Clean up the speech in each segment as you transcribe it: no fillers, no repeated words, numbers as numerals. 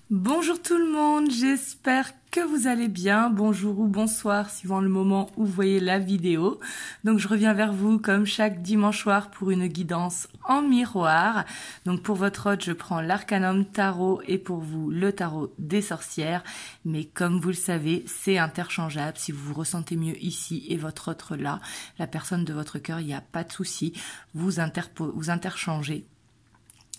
Bonjour tout le monde, j'espère que vous allez bien. Bonjour ou bonsoir suivant le moment où vous voyez la vidéo. Donc je reviens vers vous comme chaque dimanche soir pour une guidance en miroir. Donc pour votre hôte, je prends l'Arcanum Tarot et pour vous le Tarot des sorcières. Mais comme vous le savez, c'est interchangeable. Si vous vous ressentez mieux ici et votre autre là, la personne de votre cœur, il n'y a pas de souci. Vous interchangez.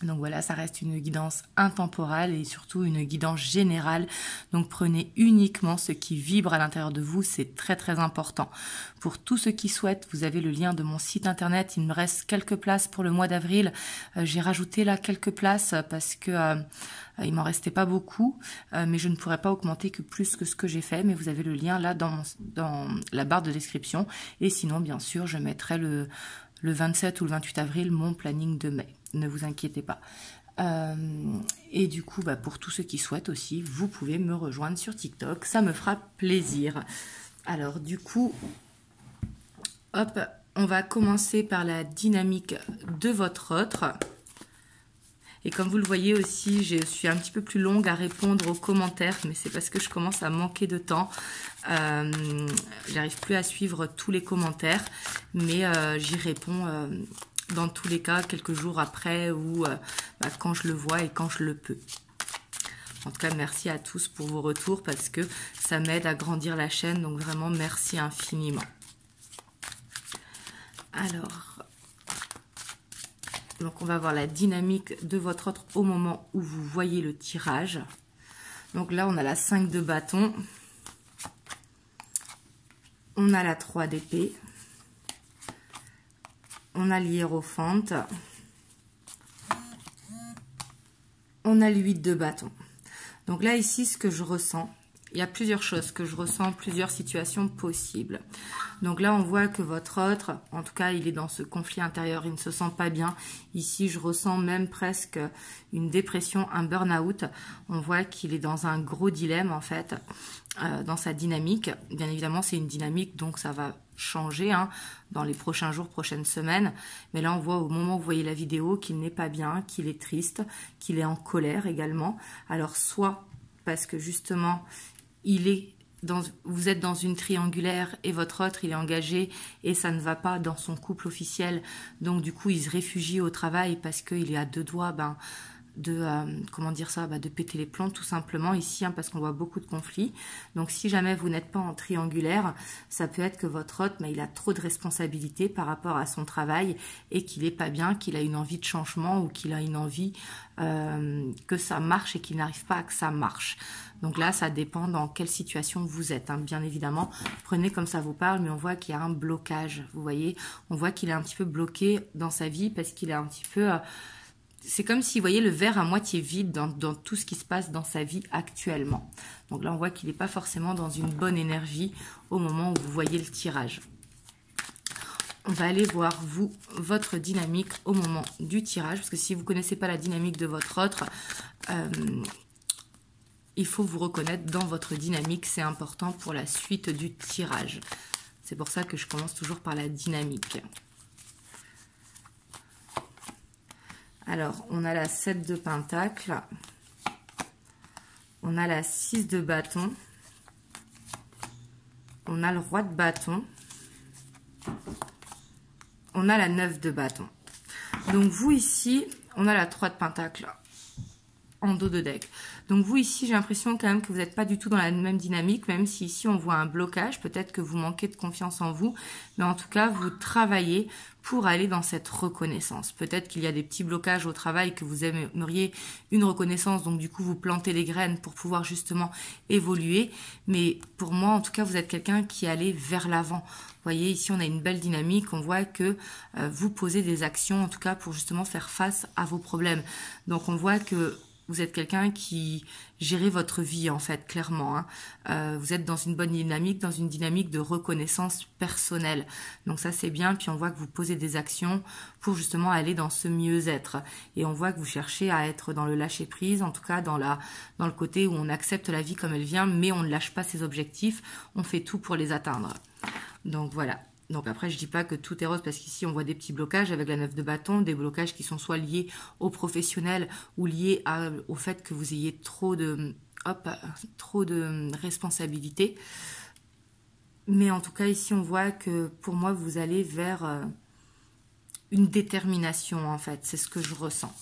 Donc voilà, ça reste une guidance intemporelle et surtout une guidance générale. Donc prenez uniquement ce qui vibre à l'intérieur de vous, c'est très très important. Pour tous ceux qui souhaitent, vous avez le lien de mon site internet. Il me reste quelques places pour le mois d'avril. J'ai rajouté là quelques places parce que il m'en restait pas beaucoup, mais je ne pourrais pas augmenter que plus que ce que j'ai fait. Mais vous avez le lien là dans la barre de description. Et sinon, bien sûr, je mettrai le 27 ou le 28 avril mon planning de mai. Ne vous inquiétez pas. Et du coup, pour tous ceux qui souhaitent aussi, vous pouvez me rejoindre sur TikTok. Ça me fera plaisir. Alors du coup, hop, on va commencer par la dynamique de votre autre. Et comme vous le voyez aussi, je suis un petit peu plus longue à répondre aux commentaires, mais c'est parce que je commence à manquer de temps. J'arrive plus à suivre tous les commentaires, mais j'y réponds dans tous les cas quelques jours après ou quand je le vois et quand je le peux. En tout cas, merci à tous pour vos retours parce que ça m'aide à grandir la chaîne, donc vraiment merci infiniment. Alors, donc on va voir la dynamique de votre autre au moment où vous voyez le tirage. Donc là, on a la 5 de bâton. On a la 3 d'épée. On a l'hiérophante. On a le 8 de bâton. Donc là, ici, ce que je ressens, il y a plusieurs choses que je ressens, plusieurs situations possibles. Donc là, on voit que votre autre, en tout cas, il est dans ce conflit intérieur, il ne se sent pas bien. Ici, je ressens même presque une dépression, un burn-out. On voit qu'il est dans un gros dilemme, en fait, dans sa dynamique. Bien évidemment, c'est une dynamique, donc ça va changer dans les prochains jours, prochaines semaines. Mais là, on voit au moment où vous voyez la vidéo qu'il n'est pas bien, qu'il est triste, qu'il est en colère également. Alors, soit parce que justement, vous êtes dans une triangulaire et votre autre il est engagé et ça ne va pas dans son couple officiel, donc du coup il se réfugie au travail parce qu'il est à deux doigts de péter les plombs tout simplement ici, parce qu'on voit beaucoup de conflits. Donc si jamais vous n'êtes pas en triangulaire, ça peut être que votre hôte, il a trop de responsabilités par rapport à son travail et qu'il n'est pas bien, qu'il a une envie de changement ou qu'il a une envie que ça marche et qu'il n'arrive pas à que ça marche. Donc là, ça dépend dans quelle situation vous êtes, bien évidemment. Prenez comme ça vous parle, mais on voit qu'il y a un blocage, vous voyez. On voit qu'il est un petit peu bloqué dans sa vie parce qu'il est un petit peu... c'est comme si, vous voyez, le verre à moitié vide dans tout ce qui se passe dans sa vie actuellement. Donc là, on voit qu'il n'est pas forcément dans une bonne énergie au moment où vous voyez le tirage. On va aller voir, votre dynamique au moment du tirage. Parce que si vous ne connaissez pas la dynamique de votre autre, il faut vous reconnaître dans votre dynamique. C'est important pour la suite du tirage. C'est pour ça que je commence toujours par la dynamique. Alors, on a la 7 de pentacle, on a la 6 de bâton, on a le roi de bâton, on a la 9 de bâton. Donc vous ici, on a la 3 de pentacle en dos de deck. Donc vous ici, j'ai l'impression quand même que vous n'êtes pas du tout dans la même dynamique, même si ici on voit un blocage, peut-être que vous manquez de confiance en vous, mais en tout cas vous travaillez pour aller dans cette reconnaissance. Peut-être qu'il y a des petits blocages au travail, que vous aimeriez une reconnaissance, donc du coup vous plantez les graines pour pouvoir justement évoluer, mais pour moi en tout cas vous êtes quelqu'un qui allait vers l'avant. Vous voyez ici on a une belle dynamique, on voit que vous posez des actions en tout cas pour justement faire face à vos problèmes. Donc on voit que vous êtes quelqu'un qui gère votre vie, en fait, clairement. Vous êtes dans une bonne dynamique, dans une dynamique de reconnaissance personnelle. Donc ça, c'est bien. Puis on voit que vous posez des actions pour justement aller dans ce mieux-être. Et on voit que vous cherchez à être dans le lâcher-prise, en tout cas dans le côté où on accepte la vie comme elle vient, mais on ne lâche pas ses objectifs. On fait tout pour les atteindre. Donc voilà. Donc après, je dis pas que tout est rose parce qu'ici, on voit des petits blocages avec la 9 de bâton, des blocages qui sont soit liés au professionnel ou liés au fait que vous ayez trop de responsabilités. Mais en tout cas, ici, on voit que pour moi, vous allez vers une détermination, en fait. C'est ce que je ressens.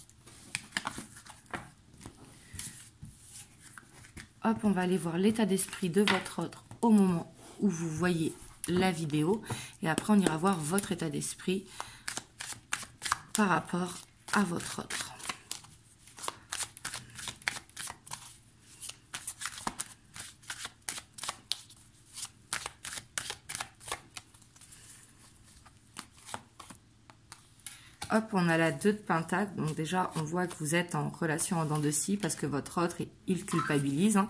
Hop, on va aller voir l'état d'esprit de votre autre au moment où vous voyez la vidéo. Et après, on ira voir votre état d'esprit par rapport à votre autre. Hop, on a la 2 de pentacle. Donc déjà, on voit que vous êtes en relation en dents de scie parce que votre autre, il culpabilise. Hein.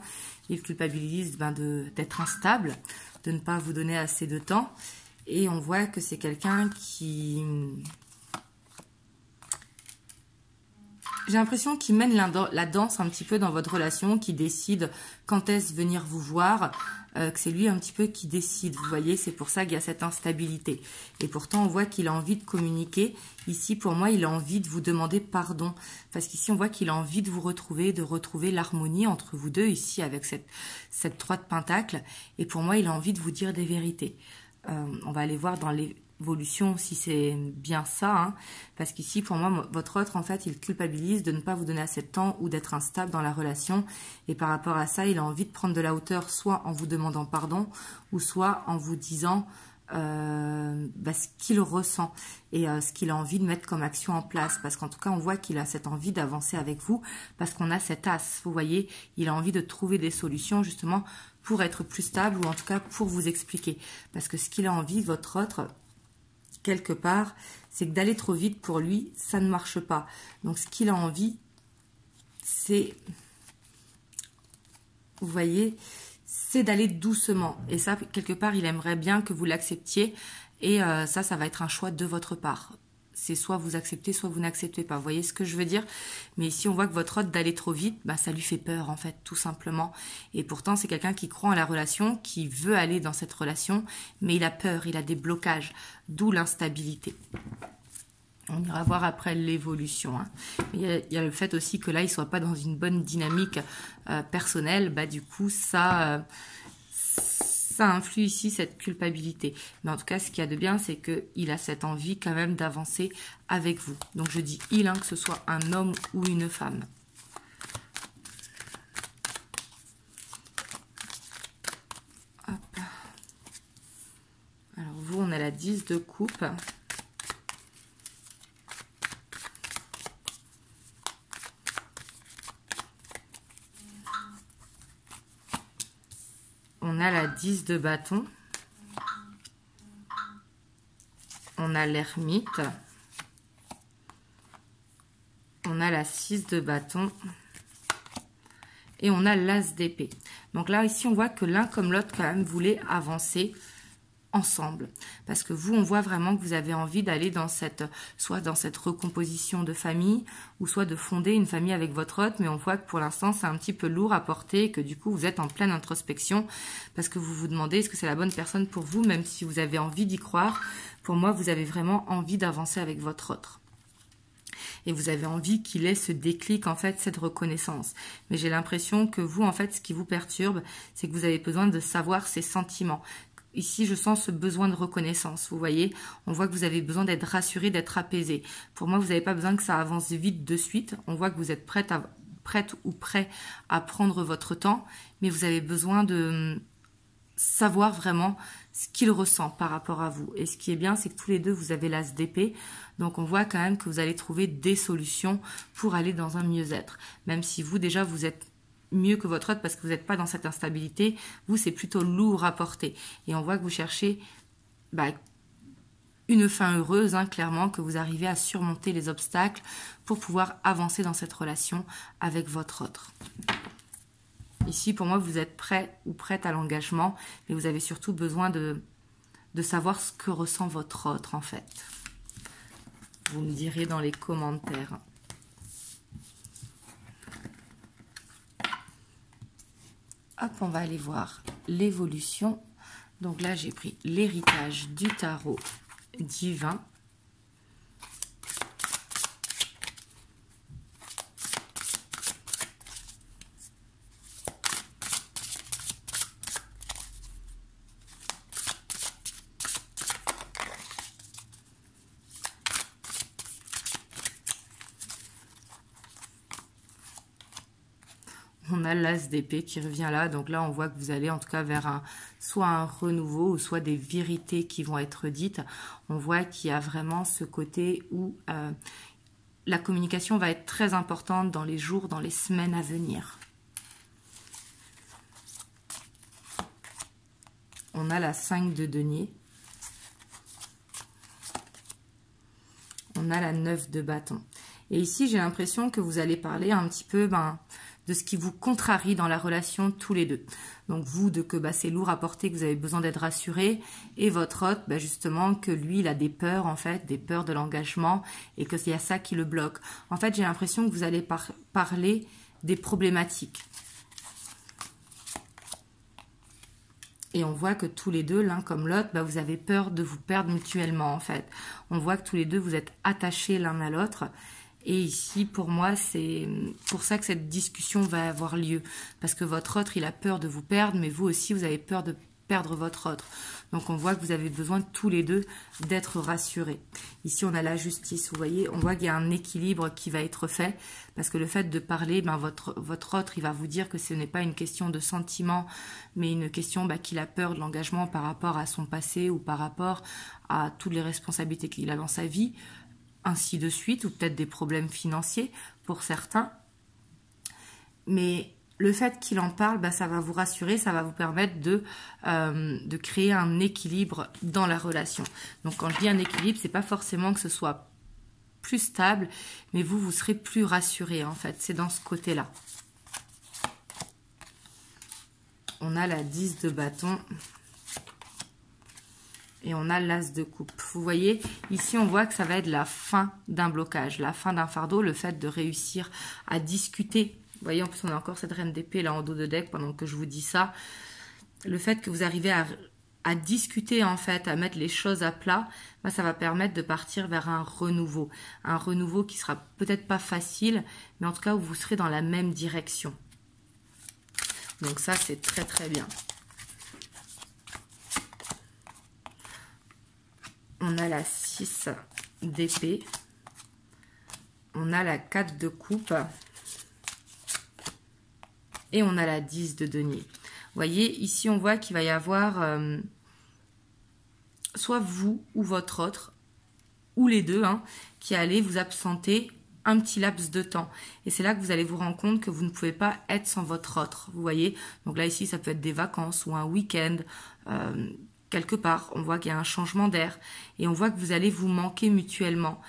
Il culpabilise d'être instable, de ne pas vous donner assez de temps. Et on voit que c'est quelqu'un qui... J'ai l'impression qu'il mène la danse un petit peu dans votre relation, qui décide quand est-ce venir vous voir, que c'est lui un petit peu qui décide. Vous voyez, c'est pour ça qu'il y a cette instabilité. Et pourtant, on voit qu'il a envie de communiquer. Ici, pour moi, il a envie de vous demander pardon. Parce qu'ici, on voit qu'il a envie de vous retrouver, de retrouver l'harmonie entre vous deux, ici, avec cette 3 de pentacle. Et pour moi, il a envie de vous dire des vérités. On va aller voir dans l'évolution si c'est bien ça, hein, parce qu'ici pour moi votre autre en fait il culpabilise de ne pas vous donner assez de temps ou d'être instable dans la relation, et par rapport à ça il a envie de prendre de la hauteur, soit en vous demandant pardon ou soit en vous disant ce qu'il ressent et ce qu'il a envie de mettre comme action en place, parce qu'en tout cas on voit qu'il a cette envie d'avancer avec vous, parce qu'on a cet as, vous voyez, il a envie de trouver des solutions justement pour être plus stable, ou en tout cas pour vous expliquer, parce que ce qu'il a envie, votre autre, quelque part, c'est que d'aller trop vite pour lui, ça ne marche pas. Donc ce qu'il a envie, c'est, vous voyez, c'est d'aller doucement. Et ça, quelque part, il aimerait bien que vous l'acceptiez. Et ça va être un choix de votre part. C'est soit vous acceptez, soit vous n'acceptez pas. Vous voyez ce que je veux dire? Mais ici, on voit que votre autre d'aller trop vite, ça lui fait peur, en fait, tout simplement. Et pourtant, c'est quelqu'un qui croit en la relation, qui veut aller dans cette relation, mais il a peur, il a des blocages, d'où l'instabilité. On ira voir après l'évolution. Hein. Il y a le fait aussi que là, il ne soit pas dans une bonne dynamique personnelle. Du coup, ça influe ici cette culpabilité. Mais en tout cas, ce qu'il y a de bien, c'est qu'il a cette envie quand même d'avancer avec vous. Donc je dis il, que ce soit un homme ou une femme. Hop. Alors vous, on a la 10 de coupe. On a la 10 de bâton. On a l'ermite. On a la 6 de bâton. Et on a l'as d'épée. Donc là, ici, on voit que l'un comme l'autre, quand même, voulait avancer ensemble. Parce que vous, on voit vraiment que vous avez envie d'aller dans soit dans cette recomposition de famille, ou soit de fonder une famille avec votre autre, mais on voit que pour l'instant, c'est un petit peu lourd à porter, et que du coup, vous êtes en pleine introspection, parce que vous vous demandez, est-ce que c'est la bonne personne pour vous, même si vous avez envie d'y croire. Pour moi, vous avez vraiment envie d'avancer avec votre autre. Et vous avez envie qu'il ait ce déclic, en fait, cette reconnaissance. Mais j'ai l'impression que vous, en fait, ce qui vous perturbe, c'est que vous avez besoin de savoir ses sentiments. Ici, je sens ce besoin de reconnaissance, vous voyez. On voit que vous avez besoin d'être rassuré, d'être apaisé. Pour moi, vous n'avez pas besoin que ça avance vite de suite. On voit que vous êtes prête ou prêt à prendre votre temps, mais vous avez besoin de savoir vraiment ce qu'il ressent par rapport à vous. Et ce qui est bien, c'est que tous les deux, vous avez l'as d'épée. Donc, on voit quand même que vous allez trouver des solutions pour aller dans un mieux-être. Même si vous, déjà, vous êtes mieux que votre autre parce que vous n'êtes pas dans cette instabilité. Vous, c'est plutôt lourd à porter. Et on voit que vous cherchez une fin heureuse, clairement, que vous arrivez à surmonter les obstacles pour pouvoir avancer dans cette relation avec votre autre. Ici, pour moi, vous êtes prêt ou prête à l'engagement, mais vous avez surtout besoin de savoir ce que ressent votre autre, en fait. Vous me direz dans les commentaires. Hop, on va aller voir l'évolution Donc là, j'ai pris l'héritage du tarot divin. On a l'as d'épée qui revient là, donc là on voit que vous allez en tout cas vers soit un renouveau ou soit des vérités qui vont être dites. On voit qu'il y a vraiment ce côté où la communication va être très importante dans les jours, dans les semaines à venir. On a la 5 de denier. On a la 9 de bâton. Et ici j'ai l'impression que vous allez parler un petit peu de ce qui vous contrarie dans la relation tous les deux. Donc vous, que c'est lourd à porter, que vous avez besoin d'être rassuré, et votre hôte, justement, que lui, il a des peurs, en fait, des peurs de l'engagement, et que il y a ça qui le bloque. En fait, j'ai l'impression que vous allez parler des problématiques. Et on voit que tous les deux, l'un comme l'autre, vous avez peur de vous perdre mutuellement, en fait. On voit que tous les deux, vous êtes attachés l'un à l'autre. Et ici, pour moi, c'est pour ça que cette discussion va avoir lieu. Parce que votre autre, il a peur de vous perdre, mais vous aussi, vous avez peur de perdre votre autre. Donc, on voit que vous avez besoin tous les deux d'être rassurés. Ici, on a la justice. Vous voyez, on voit qu'il y a un équilibre qui va être fait. Parce que le fait de parler, votre autre, il va vous dire que ce n'est pas une question de sentiment, mais une question qu'il a peur de l'engagement par rapport à son passé ou par rapport à toutes les responsabilités qu'il a dans sa vie, ainsi de suite, ou peut-être des problèmes financiers pour certains. Mais le fait qu'il en parle, ça va vous rassurer, ça va vous permettre de créer un équilibre dans la relation. Donc quand je dis un équilibre, c'est pas forcément que ce soit plus stable, mais vous serez plus rassuré en fait. C'est dans ce côté-là. On a la 10 de bâton. Et on a l'as de coupe. Vous voyez, ici, on voit que ça va être la fin d'un blocage, la fin d'un fardeau, le fait de réussir à discuter. Vous voyez, en plus, on a encore cette reine d'épée là en dos de deck pendant que je vous dis ça. Le fait que vous arrivez à discuter, en fait, à mettre les choses à plat, ça va permettre de partir vers un renouveau. Un renouveau qui sera peut-être pas facile, mais en tout cas, où vous serez dans la même direction. Donc ça, c'est très, très bien. On a la 6 d'épée. On a la 4 de coupe. Et on a la 10 de denier. Vous voyez, ici, on voit qu'il va y avoir soit vous ou votre autre, ou les deux, qui allez vous absenter un petit laps de temps. Et c'est là que vous allez vous rendre compte que vous ne pouvez pas être sans votre autre. Vous voyez, donc là, ici, ça peut être des vacances ou un week-end, quelque part, on voit qu'il y a un changement d'air et on voit que vous allez vous manquer mutuellement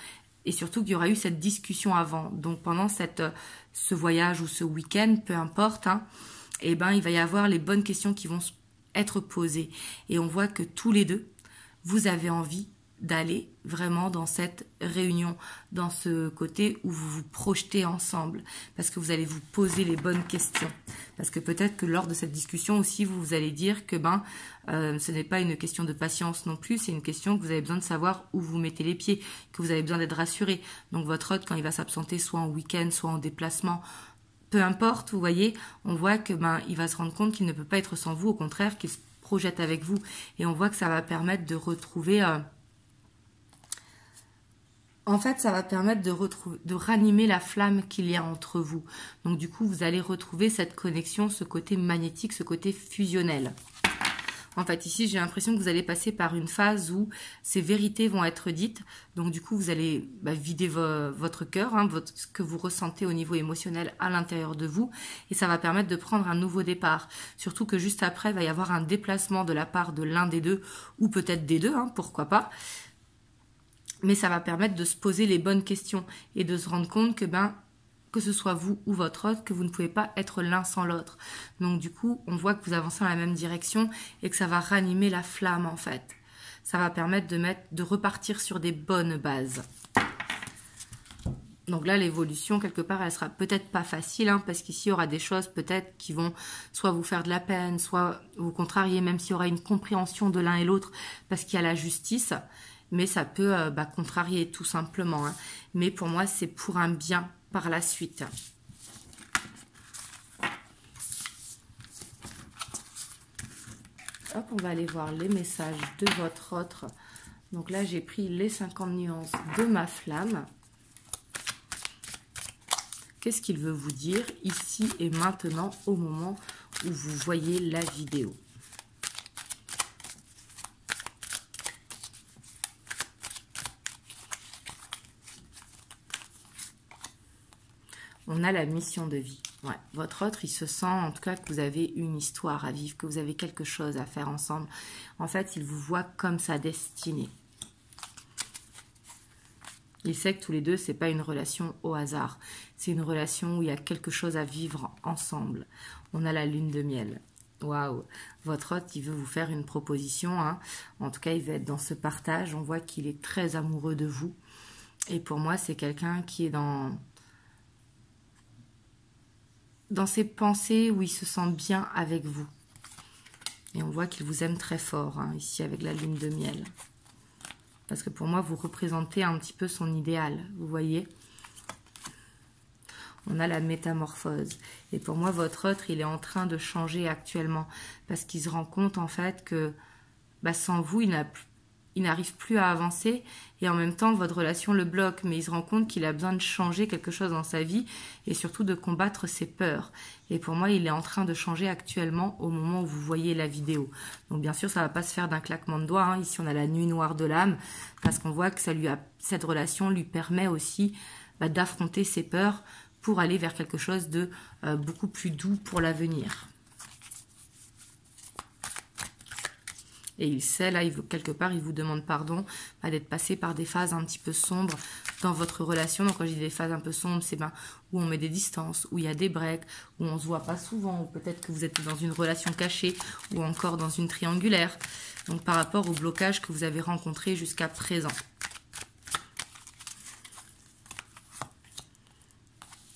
et surtout qu'il y aura eu cette discussion avant. Donc pendant ce voyage ou ce week-end, peu importe, il va y avoir les bonnes questions qui vont être posées et on voit que tous les deux, vous avez envie d'aller vraiment dans cette réunion, dans ce côté où vous vous projetez ensemble, parce que vous allez vous poser les bonnes questions. Parce que peut-être que lors de cette discussion aussi, vous allez dire que ce n'est pas une question de patience non plus, c'est une question que vous avez besoin de savoir où vous mettez les pieds, que vous avez besoin d'être rassuré. Donc votre hôte, quand il va s'absenter, soit en week-end, soit en déplacement, peu importe, vous voyez, on voit que il va se rendre compte qu'il ne peut pas être sans vous, au contraire, qu'il se projette avec vous. Et on voit que ça va permettre de retrouver... En fait, ça va permettre de ranimer la flamme qu'il y a entre vous. Donc du coup, vous allez retrouver cette connexion, ce côté magnétique, ce côté fusionnel. En fait, ici, j'ai l'impression que vous allez passer par une phase où ces vérités vont être dites. Donc du coup, vous allez vider votre cœur, ce que vous ressentez au niveau émotionnel à l'intérieur de vous. Et ça va permettre de prendre un nouveau départ. Surtout que juste après, il va y avoir un déplacement de la part de l'un des deux, ou peut-être des deux, pourquoi pas. Mais ça va permettre de se poser les bonnes questions et de se rendre compte que ce soit vous ou votre autre, que vous ne pouvez pas être l'un sans l'autre. Donc du coup, on voit que vous avancez dans la même direction et que ça va ranimer la flamme en fait. Ça va permettre de repartir sur des bonnes bases. Donc là, l'évolution, quelque part, elle sera peut-être pas facile, hein, parce qu'ici, il y aura des choses peut-être qui vont soit vous faire de la peine, soit vous contrarier, même s'il y aura une compréhension de l'un et l'autre, parce qu'il y a la justice, mais ça peut contrarier tout simplement. Hein. Mais pour moi, c'est pour un bien par la suite. Hop, on va aller voir les messages de votre autre. Donc là, j'ai pris les 50 nuances de ma flamme. Qu'est-ce qu'il veut vous dire ici et maintenant au moment où vous voyez la vidéo? On a la mission de vie. Ouais. Votre autre, il se sent en tout cas que vous avez une histoire à vivre, que vous avez quelque chose à faire ensemble. En fait, il vous voit comme sa destinée. Il sait que tous les deux, c'est pas une relation au hasard. C'est une relation où il y a quelque chose à vivre ensemble. On a la lune de miel. Waouh! Votre hôte, il veut vous faire une proposition. Hein. En tout cas, il veut être dans ce partage. On voit qu'il est très amoureux de vous. Et pour moi, c'est quelqu'un qui est dans ses pensées où il se sent bien avec vous. Et on voit qu'il vous aime très fort, hein, ici, avec la lune de miel. Parce que pour moi, vous représentez un petit peu son idéal, vous voyez. On a la métamorphose. Et pour moi, votre autre, il est en train de changer actuellement. Parce qu'il se rend compte, en fait, que sans vous, il n'arrive plus à avancer. Et en même temps, votre relation le bloque. Mais il se rend compte qu'il a besoin de changer quelque chose dans sa vie. Et surtout de combattre ses peurs. Et pour moi, il est en train de changer actuellement au moment où vous voyez la vidéo. Donc bien sûr, ça ne va pas se faire d'un claquement de doigts. Hein. Ici, on a la nuit noire de l'âme. Parce qu'on voit que cette relation lui permet aussi d'affronter ses peurs pour aller vers quelque chose de beaucoup plus doux pour l'avenir. Et il sait, là, quelque part, il vous demande pardon d'être passé par des phases un petit peu sombres dans votre relation. Donc, quand je dis des phases un peu sombres, c'est où on met des distances, où il y a des breaks, où on ne se voit pas souvent, ou peut-être que vous êtes dans une relation cachée, ou encore dans une triangulaire. Donc, par rapport au blocage que vous avez rencontré jusqu'à présent.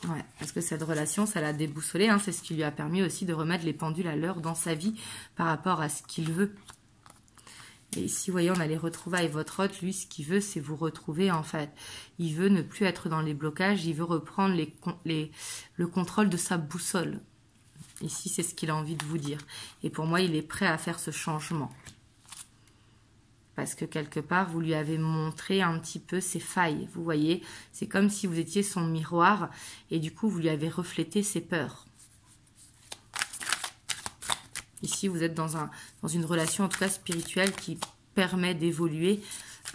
Ouais, parce que cette relation, ça l'a déboussolé. Hein, c'est ce qui lui a permis aussi de remettre les pendules à l'heure dans sa vie par rapport à ce qu'il veut. Et ici, vous voyez, on a les retrouvailles. Votre hôte, lui, ce qu'il veut, c'est vous retrouver, en fait. Il veut ne plus être dans les blocages. Il veut reprendre le contrôle de sa boussole. Ici, c'est ce qu'il a envie de vous dire. Et pour moi, il est prêt à faire ce changement. Parce que quelque part, vous lui avez montré un petit peu ses failles. Vous voyez, c'est comme si vous étiez son miroir. Et du coup, vous lui avez reflété ses peurs. Ici, vous êtes dans une relation, en tout cas spirituelle, qui permet d'évoluer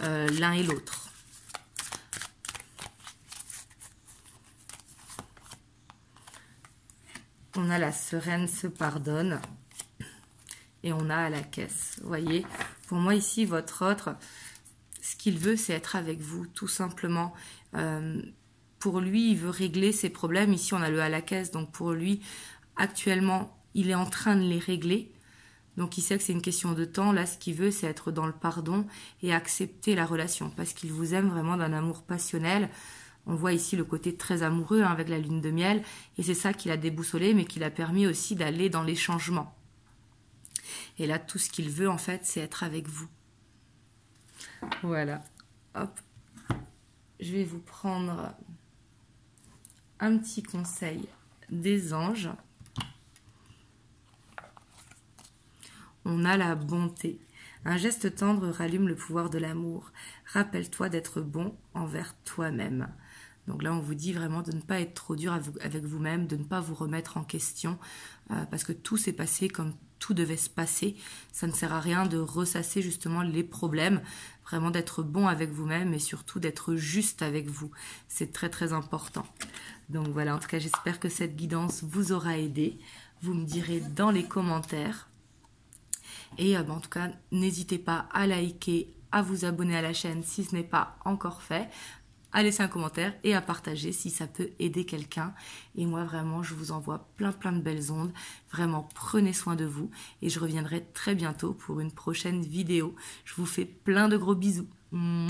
l'un et l'autre. On a la sereine se pardonne. Et on a à la caisse. Vous voyez, pour moi ici, votre autre, ce qu'il veut, c'est être avec vous, tout simplement. Pour lui, il veut régler ses problèmes. Ici, on a le à la caisse. Donc pour lui, actuellement, il est en train de les régler. Donc il sait que c'est une question de temps. Là, ce qu'il veut, c'est être dans le pardon et accepter la relation. Parce qu'il vous aime vraiment d'un amour passionnel. On voit ici le côté très amoureux hein, avec la lune de miel. Et c'est ça qui l'a déboussolé, mais qui l'a permis aussi d'aller dans les changements. Et là, tout ce qu'il veut, en fait, c'est être avec vous. Voilà. Hop. Je vais vous prendre un petit conseil des anges. On a la bonté. Un geste tendre rallume le pouvoir de l'amour. Rappelle-toi d'être bon envers toi-même. Donc là, on vous dit vraiment de ne pas être trop dur avec vous-même, de ne pas vous remettre en question, parce que tout s'est passé comme tout devait se passer. Ça ne sert à rien de ressasser justement les problèmes, vraiment d'être bon avec vous-même et surtout d'être juste avec vous. C'est très très important. Donc voilà, en tout cas, j'espère que cette guidance vous aura aidé. Vous me direz dans les commentaires. Et en tout cas, n'hésitez pas à liker, à vous abonner à la chaîne si ce n'est pas encore fait, à laisser un commentaire et à partager si ça peut aider quelqu'un. Et moi, vraiment, je vous envoie plein de belles ondes. Vraiment, prenez soin de vous et je reviendrai très bientôt pour une prochaine vidéo. Je vous fais plein de gros bisous. Mouah.